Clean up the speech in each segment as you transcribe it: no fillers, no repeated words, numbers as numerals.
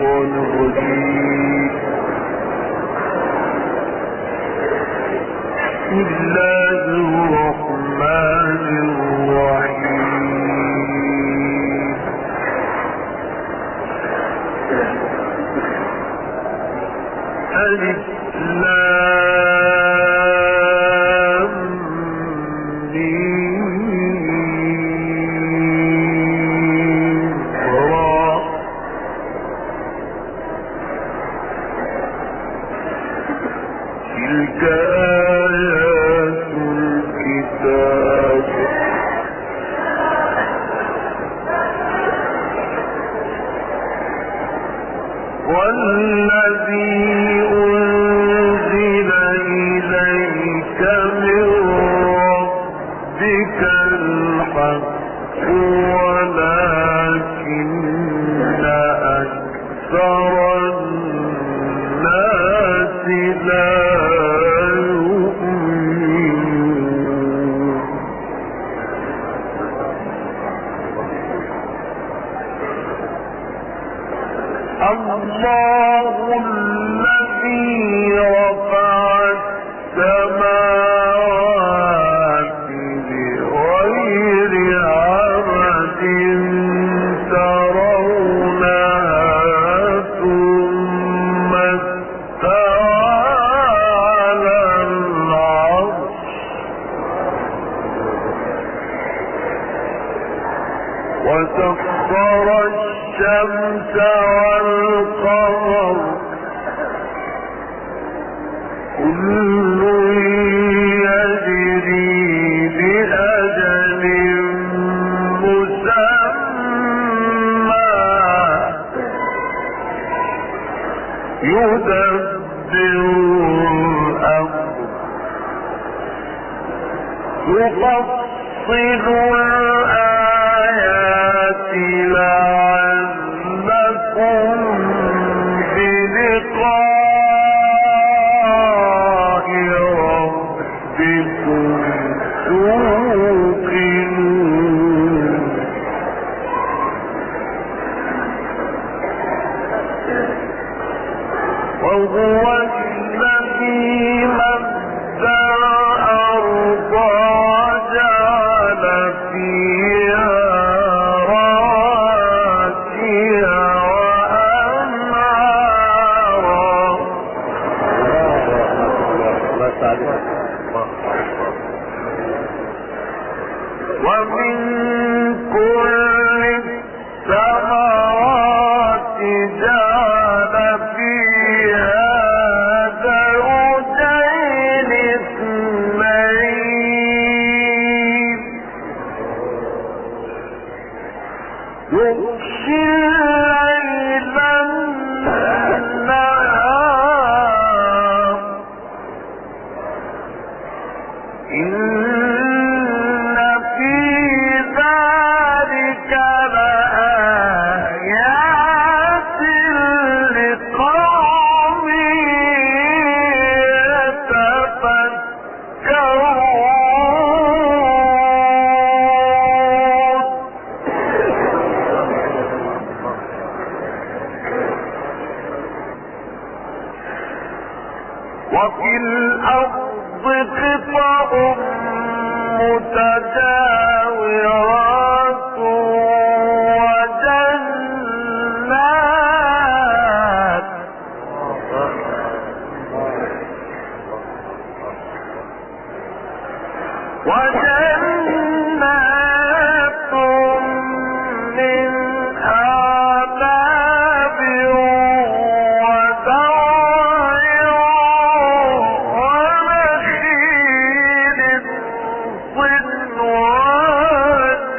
الشيطان الرجيم. بسم الله الرحمن الرحيم. ألف لام ميم را. تلك آيات الكتاب والذي أنزل إليك من ربك الحق ولكن أكثر الناس لا يؤمنون. الله الذي رفع السماوات بغير عمد ترونها ثم استوى على العرش وسخر الشمس والقمر كل يجري لأجل مسمى يدبر الأمر يفصل الآيات لعلكم بلقاء ربكم توقنون. وهو الذي مد الأرض وجعل فيها رواسي وأنهارا ومن كل الثمرات جعل فيها زوجين اثنين يغشي الليل النهار إن في ذلك لآيات لقوم يتفكرون. وفي الأرض قطع متجاورات وجنات من أعناب وزرع ونخيل صنوان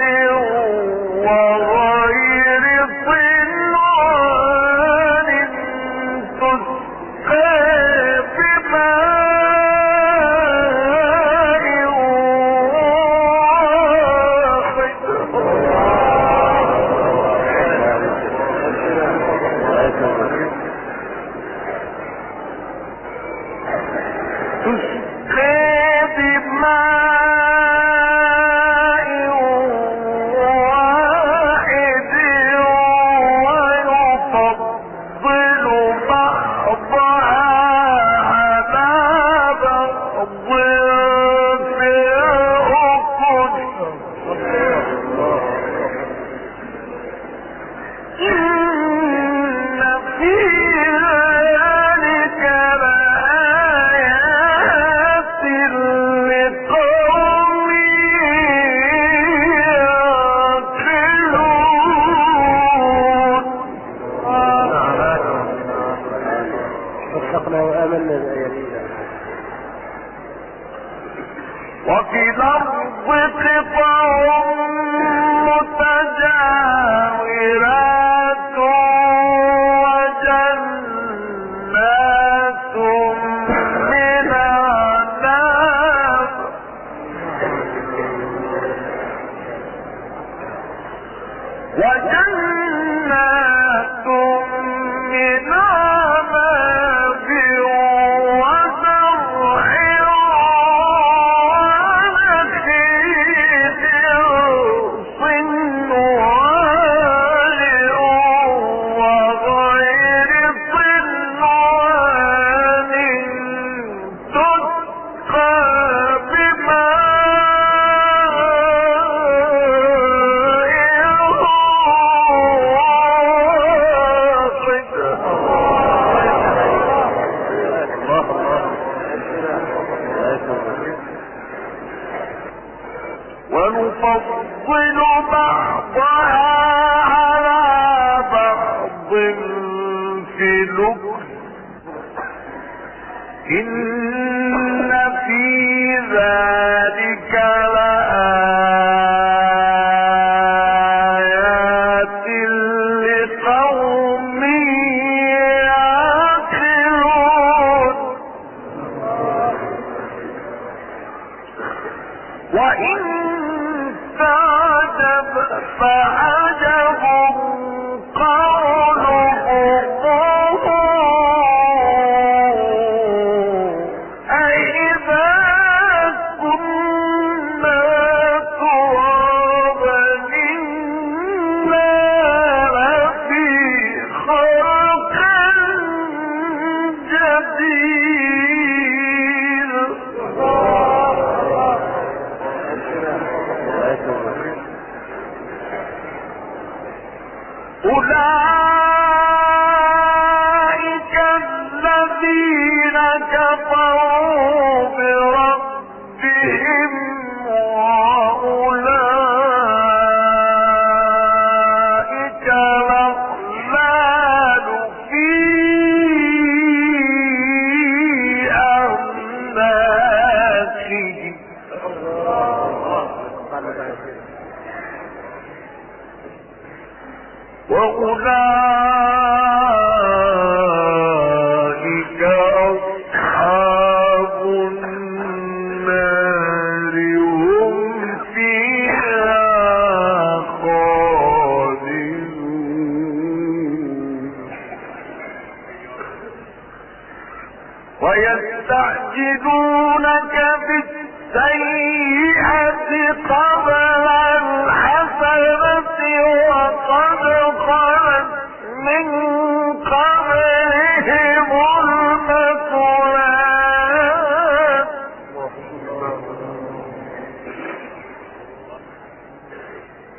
إن في ذلك لآيات لقوم يعقلون. صدقنا وآمنا بآياتنا. وفي الأرض قطع متجاورات وجنات من أعناب من عنب وزرع ونخيل صنوان وغير صنوان تسقى ونفضل بعضها على بعض في الأكل إن في ذلك لآيات لقوم يعقلون. وإن تعجب فعجب قولهم أإذا كنا ترابا إنا لفي خلق جديد. أولئك الذين كفروا بربهم وأولئك الأغلال في أعناقهم وأولئك أصحاب النار هم فيها خالدون. ويستعجلونك بالسيئة قبل الحسنة وقد خلت من قبلهم المثلات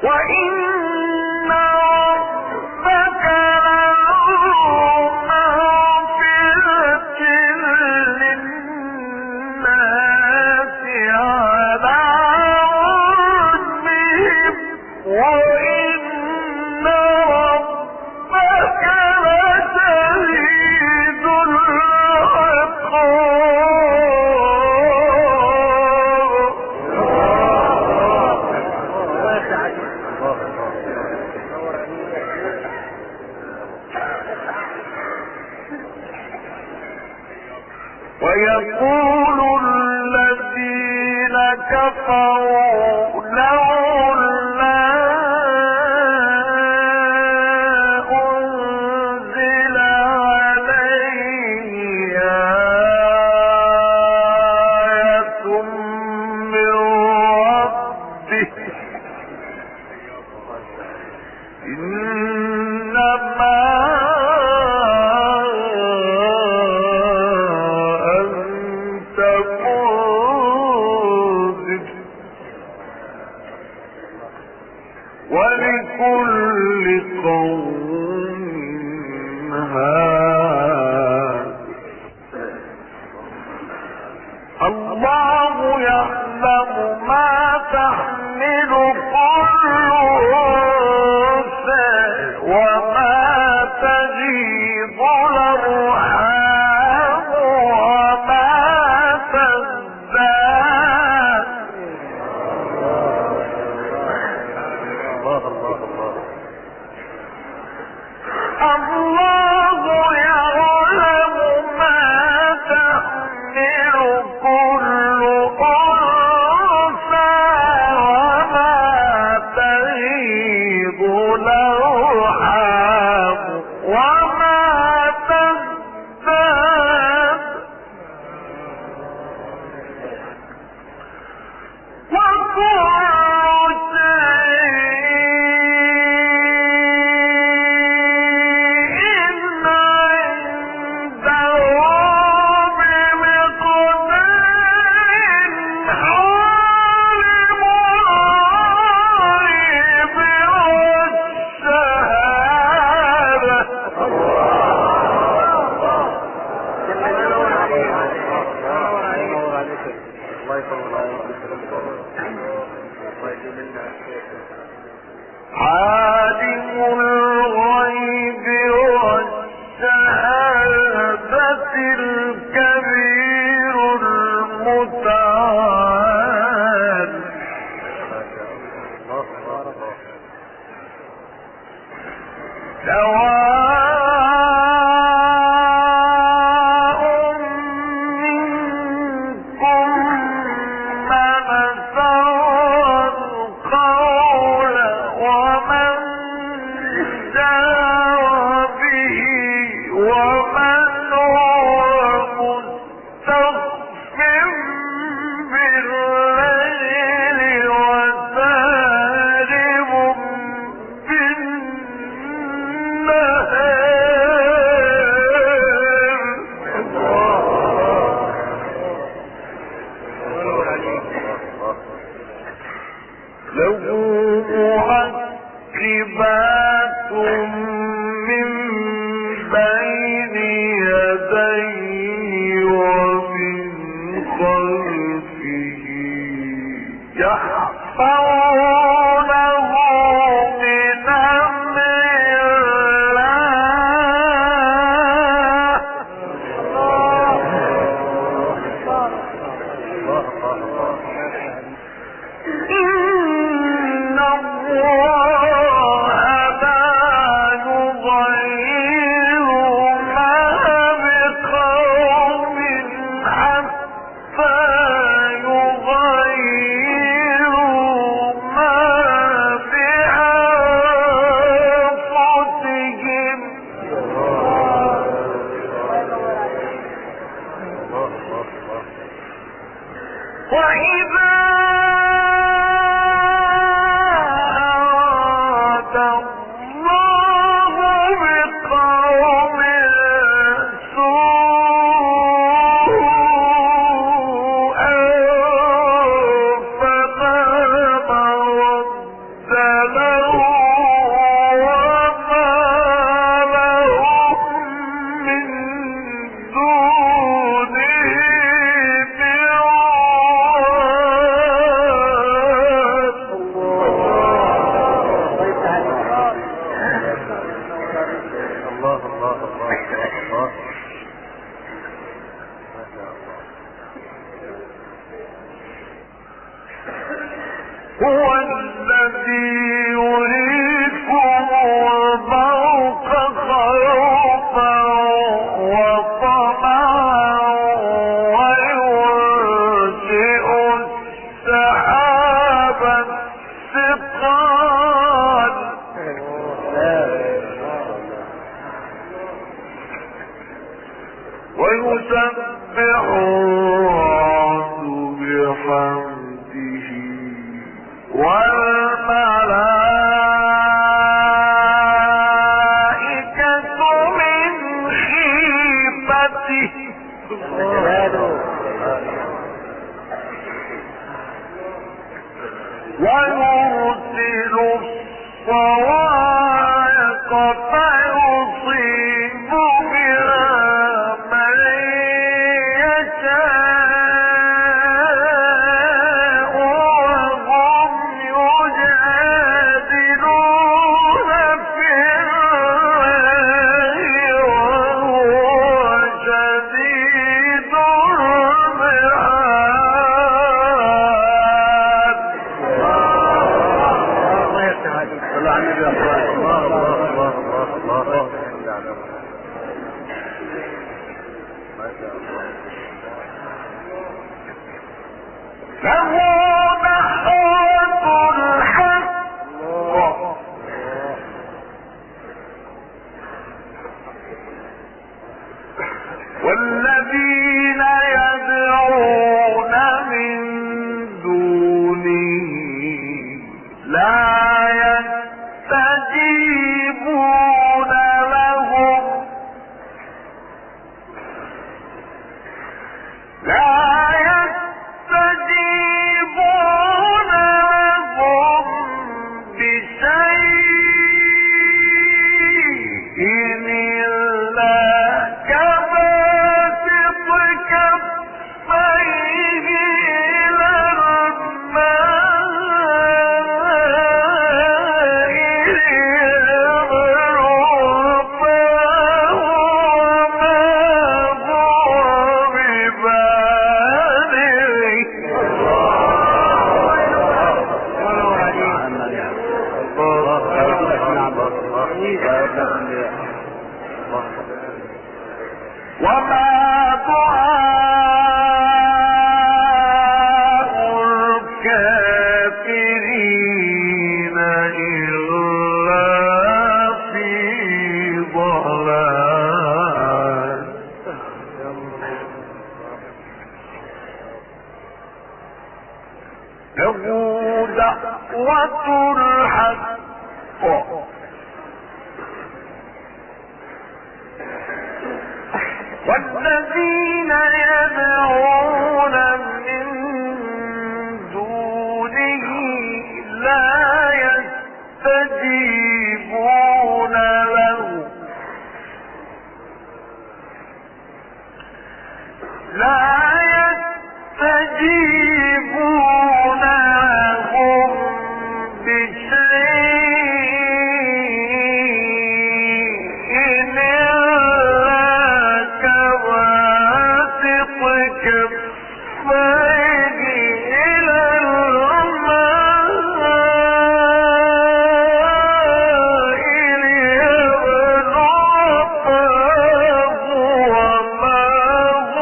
وإن ربك لذو مغفرة للناس على ظلمهم وإن ربك لشديد العقاب. ويقول الذين كفروا لولا أنزل عليه آية من ربه إنما ولكل قوم وما تغيض الأرحام وما تزداد. الله يعلم ما تحمل كل أنثى وما تغيض الأرحام وما تزداد. عالم الغيب والشهادة الكبير المتعال. سواء منكم من أسر القول ومن جار به ومن هو مستخف بالليل وسارب بالنهار. له معقبات من بين يديه ومن خلفه يحفظونه من أمر إن الله لا يغير ما بقوم حتى يغيروا ما بأنفسهم. وإذا أراد الله بقوم سوءا فلا مرد له وما لهم من دونه هو الذي يريكم البرق خوفا وطمعا وينشئ السحاب الثقال ويسبح الرعد بحمده والملائكة من خيفته ويرسل الصواعق فيصيب بها من يشاء وهم يجادلون في والذين يدعون من دونه لا يستجيبون لهم بشيء إلا كباسط كفيه إلى الماء ليبلغ فاه وما هو ببالغه. وما دعاء الكافرين إلا في ضلال. له دعوة الحق والذين يدعون من دونه لا يستجيبون له لهم بشيء إلا كباسط كفيه إلى الماء ليبلغ فاه وما هو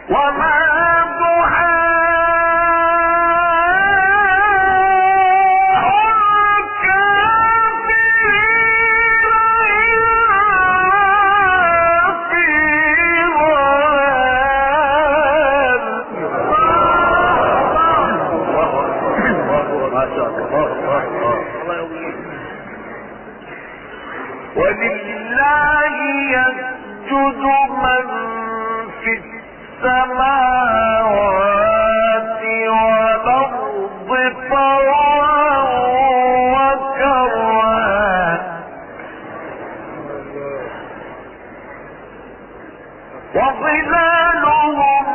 وما دعاء الكافرين في ضلال. ولله يسجد من في السماوات والأرض طوعا وكرها وظلالهم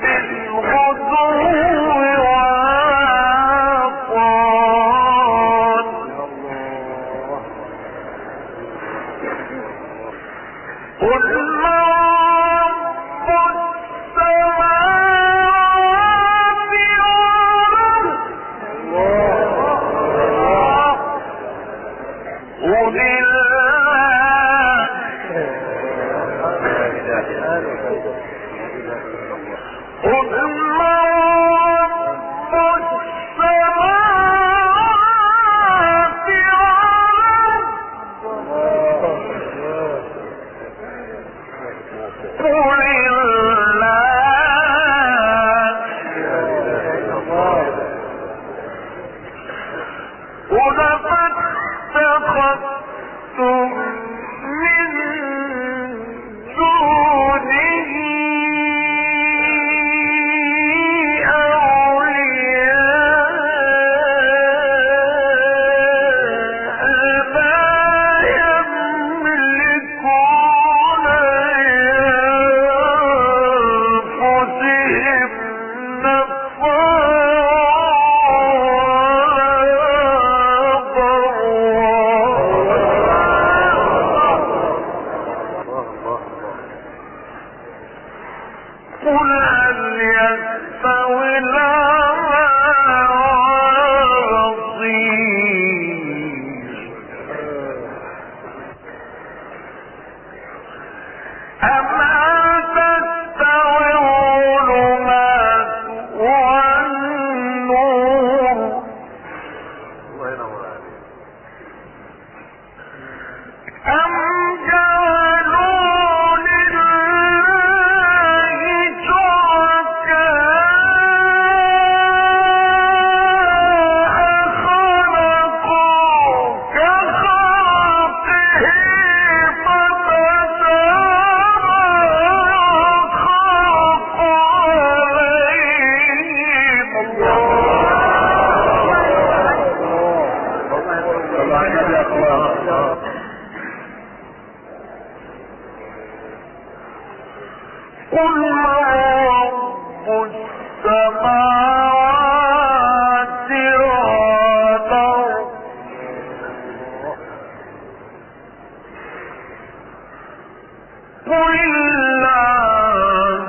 بالغدو والآصال. قل من رب السماوات والأرض قل الله. قل من رب السماوات والأرض قل الله. قل فاتخذتم من دونه قل هل يستوي الأعمى والبصير أما تستوي الظلمات والنور أم جعلوا لله شركاء خلقوا كخلقه فتشابه الخلق عليهم قل من رب السماوات والأرض قل الله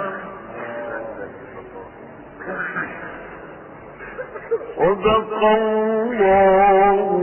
صدق الله